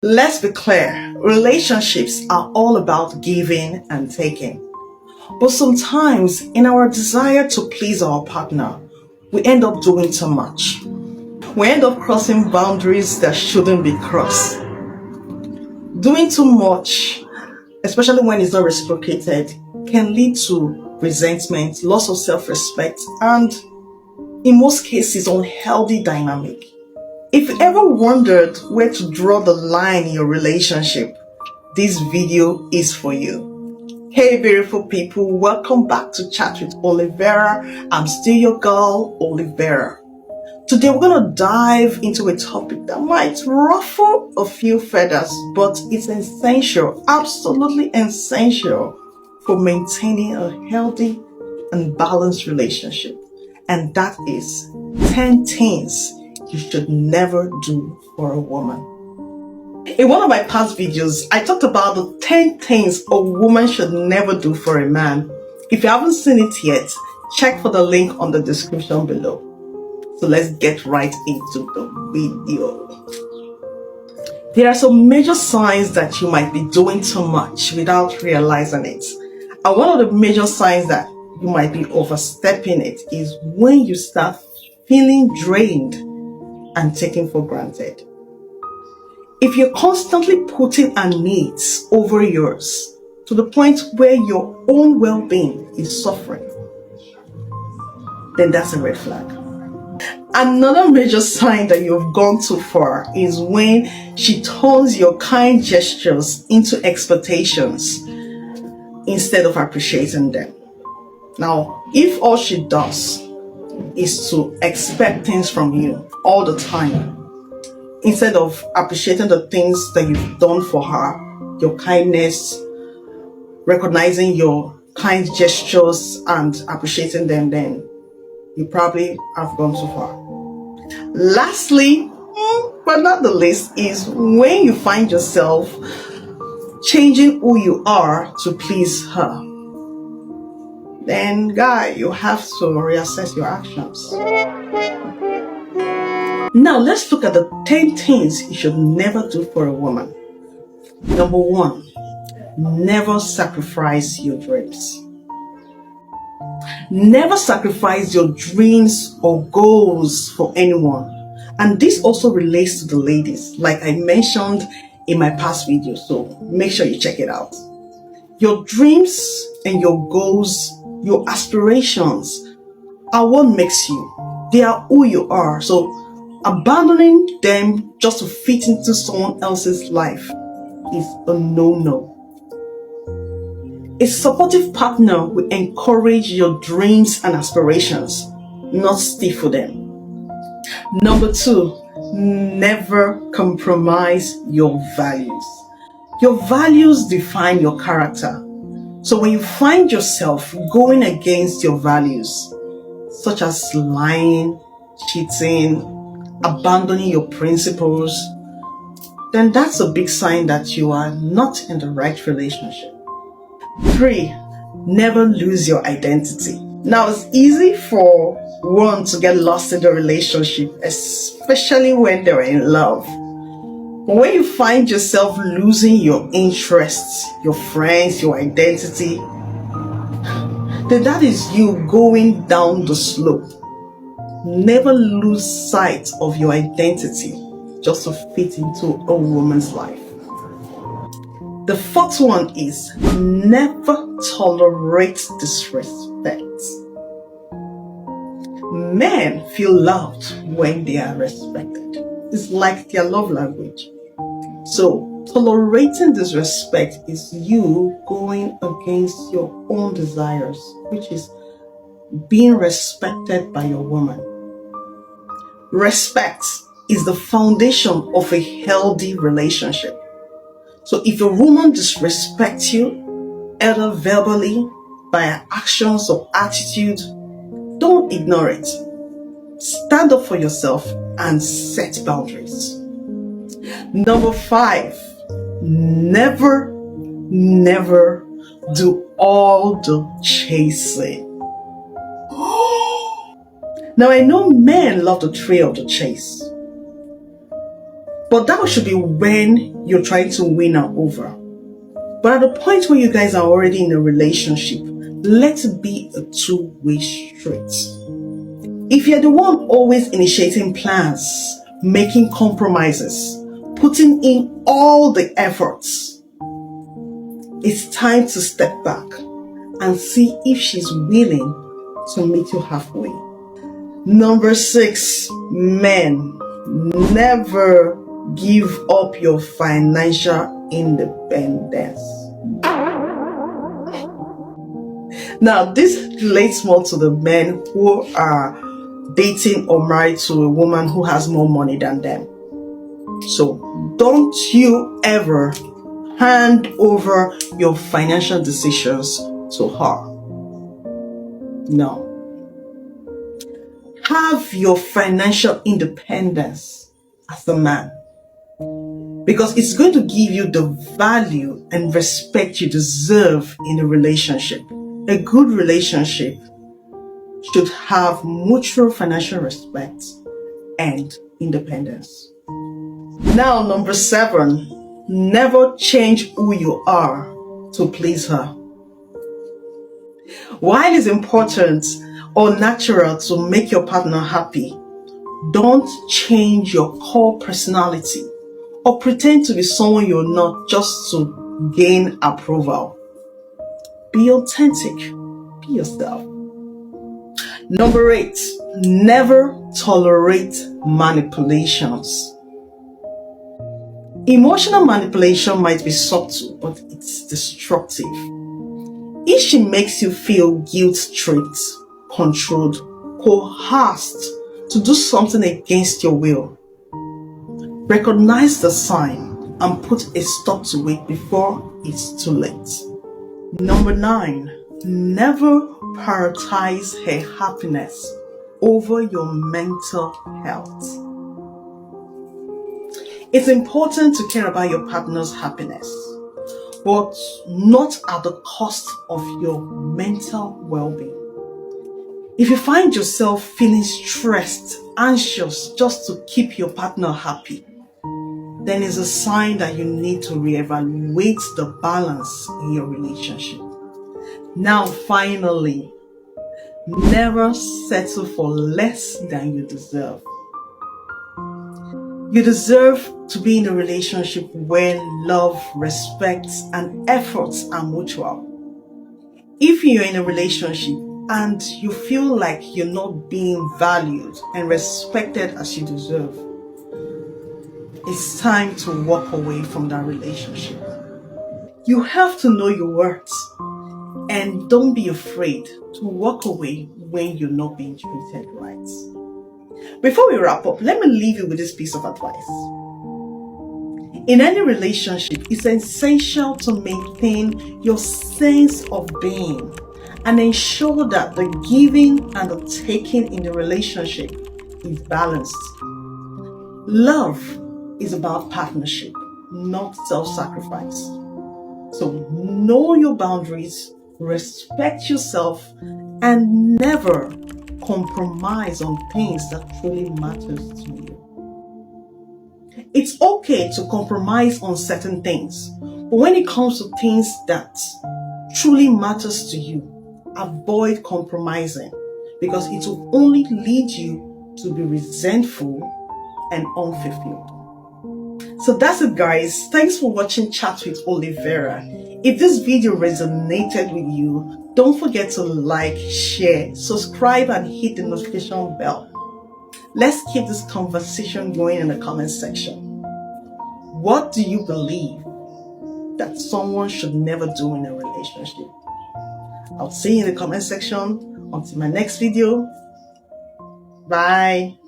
Let's be clear, relationships are all about giving and taking. But sometimes, in our desire to please our partner, we end up doing too much. We end up crossing boundaries that shouldn't be crossed. Doing too much, especially when it's not reciprocated, can lead to resentment, loss of self-respect, and in most cases, unhealthy dynamic. If you ever wondered where to draw the line in your relationship, this video is for you. Hey beautiful people, welcome back to Chat with Oliviera. I'm still your girl, Oliviera. Today we're going to dive into a topic that might ruffle a few feathers, but it's essential, absolutely essential for maintaining a healthy and balanced relationship. And that is 10 things you should never do for a woman. In one of my past videos, I talked about the 10 things a woman should never do for a man. If you haven't seen it yet, check for the link on the description below. So let's get right into the video. There are some major signs that you might be doing too much without realizing it. And one of the major signs that you might be overstepping it is when you start feeling drained and taken for granted. If you're constantly putting her needs over yours to the point where your own well-being is suffering, then that's a red flag. Another major sign that you've gone too far is when she turns your kind gestures into expectations instead of appreciating them. Now, if all she does is to expect things from you all the time, instead of appreciating the things that you've done for her, your kindness, recognizing your kind gestures and appreciating them, then you probably have gone too far. Lastly, but not the least, is when you find yourself changing who you are to please her. Then, guy, you have to reassess your actions. Now, let's look at the 10 things you should never do for a woman. Number 1, never sacrifice your dreams. Never sacrifice your dreams or goals for anyone. And this also relates to the ladies, like I mentioned in my past video, so make sure you check it out. Your dreams and your goals, your aspirations are what makes you. They are who you are. So abandoning them just to fit into someone else's life is a no-no. A supportive partner will encourage your dreams and aspirations, not stifle them. Number 2, never compromise your values. Your values define your character. So when you find yourself going against your values, such as lying, cheating, abandoning your principles, then that's a big sign that you are not in the right relationship. 3, never lose your identity. Now, it's easy for one to get lost in the relationship, especially when they're in love. But when you find yourself losing your interests, your friends, your identity, then that is you going down the slope. Never lose sight of your identity just to fit into a woman's life. The 4th one is never tolerate disrespect. Men feel loved when they are respected. It's like their love language. So tolerating disrespect is you going against your own desires, which is being respected by your woman. Respect is the foundation of a healthy relationship. So if a woman disrespects you, either verbally, by her actions or attitude, don't ignore it. Stand up for yourself and set boundaries. Number 5, never do all the chasing. Now, I know men love the thrill of the chase. But that should be when you're trying to win her over. But at the point where you guys are already in a relationship, let it be a two-way street. If you're the one always initiating plans, making compromises, putting in all the efforts, it's time to step back and see if she's willing to meet you halfway. Number 6, men, never give up your financial independence. Now, this relates more to the men who are dating or married to a woman who has more money than them. So don't you ever hand over your financial decisions to her. No. Have your financial independence as a man, because it's going to give you the value and respect you deserve in a relationship. A good relationship should have mutual financial respect and independence. Now, number 7, never change who you are to please her. While it's important or natural to make your partner happy, don't change your core personality or pretend to be someone you're not just to gain approval. Be authentic. Be yourself. Number 8, never tolerate manipulations. Emotional manipulation might be subtle, but it's destructive. If she makes you feel guilt-tripped, controlled, coerced to do something against your will, recognize the sign and put a stop to it before it's too late. Number 9, never prioritize her happiness over your mental health. It's important to care about your partner's happiness, but not at the cost of your mental well-being. If you find yourself feeling stressed, anxious just to keep your partner happy, then it's a sign that you need to reevaluate the balance in your relationship. Now, finally, never settle for less than you deserve. You deserve to be in a relationship where love, respect, and efforts are mutual. If you're in a relationship and you feel like you're not being valued and respected as you deserve, it's time to walk away from that relationship. You have to know your worth and don't be afraid to walk away when you're not being treated right. Before we wrap up, let me leave you with this piece of advice. In any relationship, it's essential to maintain your sense of being and ensure that the giving and the taking in the relationship is balanced. Love is about partnership, not self-sacrifice. So know your boundaries, respect yourself, and never compromise on things that truly matters to you. It's okay to compromise on certain things, but when it comes to things that truly matters to you, avoid compromising, because it will only lead you to be resentful and unfulfilled. So that's it, guys. Thanks for watching Chat with Oliviera. If this video resonated with you, don't forget to like, share, subscribe, and hit the notification bell. Let's keep this conversation going in the comment section. What do you believe that someone should never do in a relationship? I'll see you in the comment section. Until my next video. Bye.